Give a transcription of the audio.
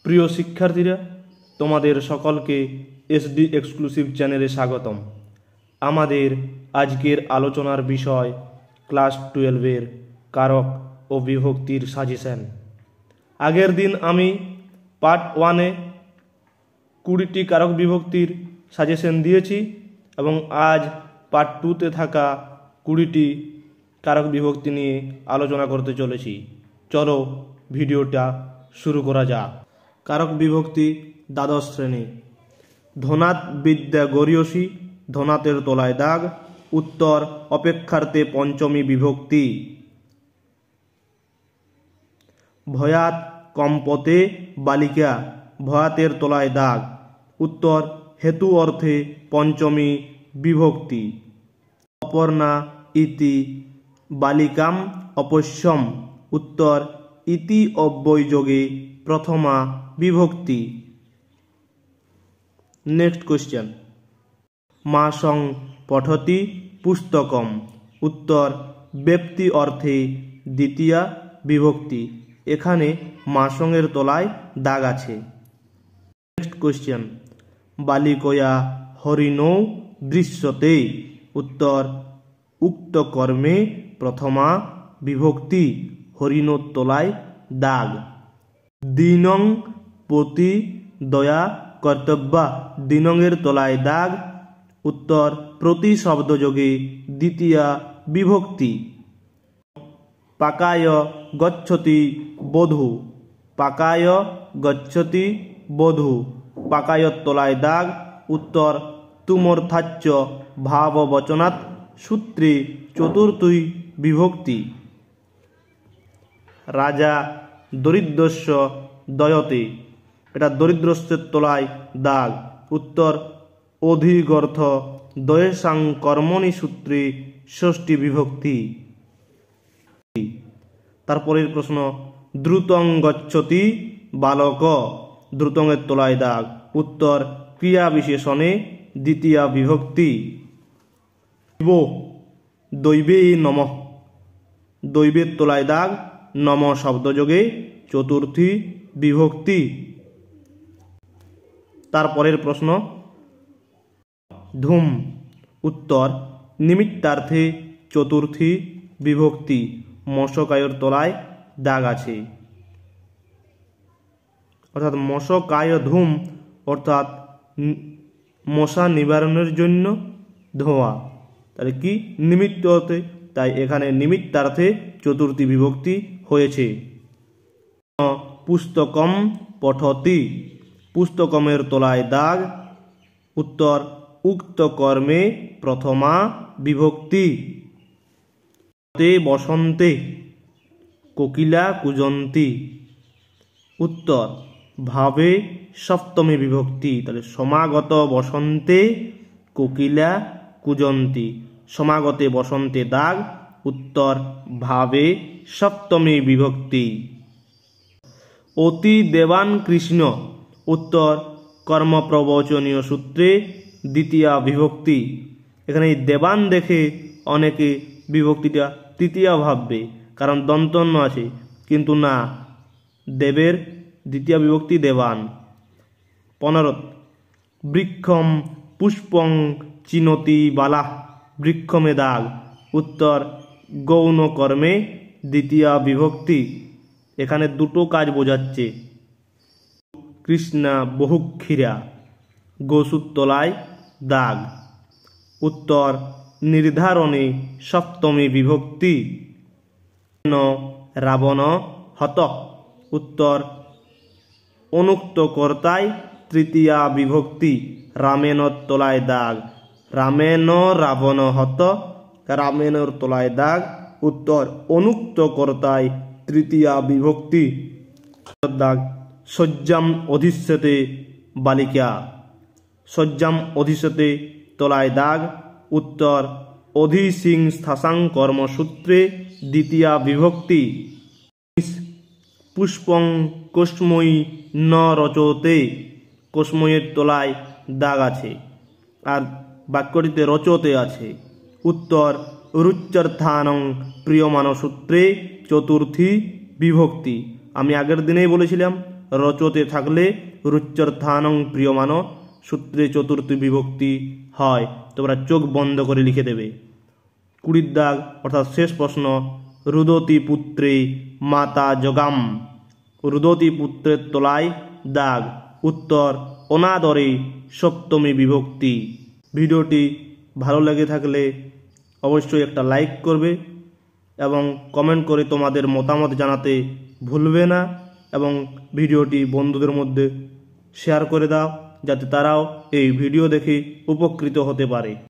প্রিয় শিক্ষার্থীরা, তোমাদের সকলকে এসডি এক্সক্লুসিভ চ্যানেলে স্বাগতম। আমাদের আজকের আলোচনার বিষয় ক্লাস 12-এর কারক ও বিভক্তির সাজেশন। আগের দিন আমি পার্ট 1-এ 20টি কারক বিভক্তির সাজেশন দিয়েছি এবং আজ পার্ট 2-তে থাকা 20টি কারক বিভক্তি নিয়ে আলোচনা করতে চলেছি। চলো ভিডিওটা শুরু করা যাক। কারক বিভক্তি দ্বাদশ শ্রেণী। ধনাৎ বিদ্যা গরীয়সী, ধনাতের তলায় দাগ। উত্তর অপেক্ষার্থে পঞ্চমী বিভক্তি। ভয়াত কম্পতে বালিকা, ভয়াতের তলায় দাগ। উত্তর হেতু অর্থে পঞ্চমী বিভক্তি। অপর্ণা ইতি বালিকাম অপশ্যম। উত্তর ইতি অব্যয় যোগে প্রথমা বিভক্তি। Next question. মাসং পঠতি পুস্তকম। উত্তর ব্যক্তি অর্থে দ্বিতীয়া বিভক্তি। এখানে মাসংয়ের তলায় দাগ আছে। Next question. বালিকয়া হরিণৌ দৃশ্যতে। উত্তর উক্ত কর্মে প্রথমা বিভক্তি। হরিণর তলায় দাগ। দিনং প্রতি দয়া কর্তব্যা, দিনংয়ের তলায় দাগ। উত্তর প্রতি শব্দযোগে দ্বিতীয়া বিভক্তি। পাকায় গচ্ছতি বধূ। পাকায় গচ্ছতি বধূ, পাকায়র তলায় দাগ। উত্তর তুমর্থাচ্য ভাববচনাৎ সূত্রে চতুর্থী বিভক্তি। রাজা দরিদ্রস্য দয়তে, এটা দরিদ্রস্যের তলায় দাগ। উত্তর অধিগর্থ দয়েশাং কর্মণি সূত্রে ষষ্ঠী বিভক্তি। তারপরের প্রশ্ন। দ্রুতং গচ্ছতি বালক, দ্রুতংয়ের তলায় দাগ। উত্তর ক্রিয়া বিশেষণে দ্বিতীয়া বিভক্তি। দৈবে নমঃ, দৈবের তলায় দাগ। নম শব্দযোগে চতুর্থী বিভক্তি। তারপরের প্রশ্ন। ধূম। উত্তর নিমিত্তার্থে চতুর্থী বিভক্তি। মশকায়র তলায় দাগ আছে। অর্থাৎ মশকায় ধূম অর্থাৎ মশা নিবারণের জন্য ধোঁয়া। তাহলে কি নিমিত্ত হতে, তাই এখানে নিমিত্তার্থে চতুর্থী বিভক্তি হয়েছে। পুস্তকম পঠতি, পুস্তকমের তলায় দাগ। উত্তর উক্ত কর্মে প্রথমা বিভক্তি। বসন্তে কোকিলা কুজন্তি। উত্তর ভাবে সপ্তমী বিভক্তি। তাহলে সমাগত বসন্তে কোকিলা কুজন্তি, সমাগতে বসন্তে দাগ। উত্তর ভাবে সপ্তমী বিভক্তি। অতি দেবান কৃষ্ণ। উত্তর কর্মপ্রবচনীয় সূত্রে দ্বিতীয়া বিভক্তি। এখানে দেবান দেখে অনেকে বিভক্তিটা তৃতীয়া ভাববে, কারণ দন্তন্য আছে, কিন্তু না, দেবের দ্বিতীয় বিভক্তি দেবান। 15। বৃক্ষম পুষ্পং চিনতি বালা, বৃক্ষমে দাগ। উত্তর গৌণ কর্মে দ্বিতীয়া বিভক্তি। এখানে দুটো কাজ বোঝাচ্ছে। কৃষ্ণা বহুক্ষীরা, গোসুর তলায় দাগ। উত্তর নির্ধারণে সপ্তমী বিভক্তি। রাবণ হত। উত্তর অনুক্ত কর্তায় তৃতীয়া বিভক্তি। রামেণর তলায় দাগ। রামেণ রাবণ হত, রামেণর তলায় দাগ। উত্তর অনুক্ত কর্তায় তৃতীয়া বিভক্তি। দাগ। শয্যাম অধিষ্যতে বালিকা, শয্যাম অধিষ্যতে তলায় দাগ। উত্তর অধিসিং স্থাসাং কর্মসূত্রে দ্বিতীয়া বিভক্তি। পুষ্পং কোষ্ময়ী ন রচতে, কোষ্ময়ের তলায় দাগ আছে, আর বাক্যটিতে রচতে আছে। উত্তর রুচ্যর্থানং প্রিয়মান সূত্রে চতুর্থী বিভক্তি। আমি আগের দিনেই বলেছিলাম রচতে থাকলে রুচ্যর্থানং প্রিয়মান সূত্রে চতুর্থী বিভক্তি হয়। তোমরা চোখ বন্ধ করে লিখে দেবে। 20 দাগ অর্থাৎ শেষ প্রশ্ন, রুদতি পুত্রে মাতা জগাম। রুদতি পুত্রের তলায় দাগ। উত্তর অনাদরে সপ্তমী বিভক্তি। ভিডিওটি ভালো লেগে থাকলে অবশ্যই একটা লাইক করবে এবং কমেন্ট করে তোমাদের মতামত জানাতে ভুলবে না, এবং ভিডিওটি বন্ধুদের মধ্যে শেয়ার করে দাও যাতে তারাও এই ভিডিও দেখে উপকৃত হতে পারে।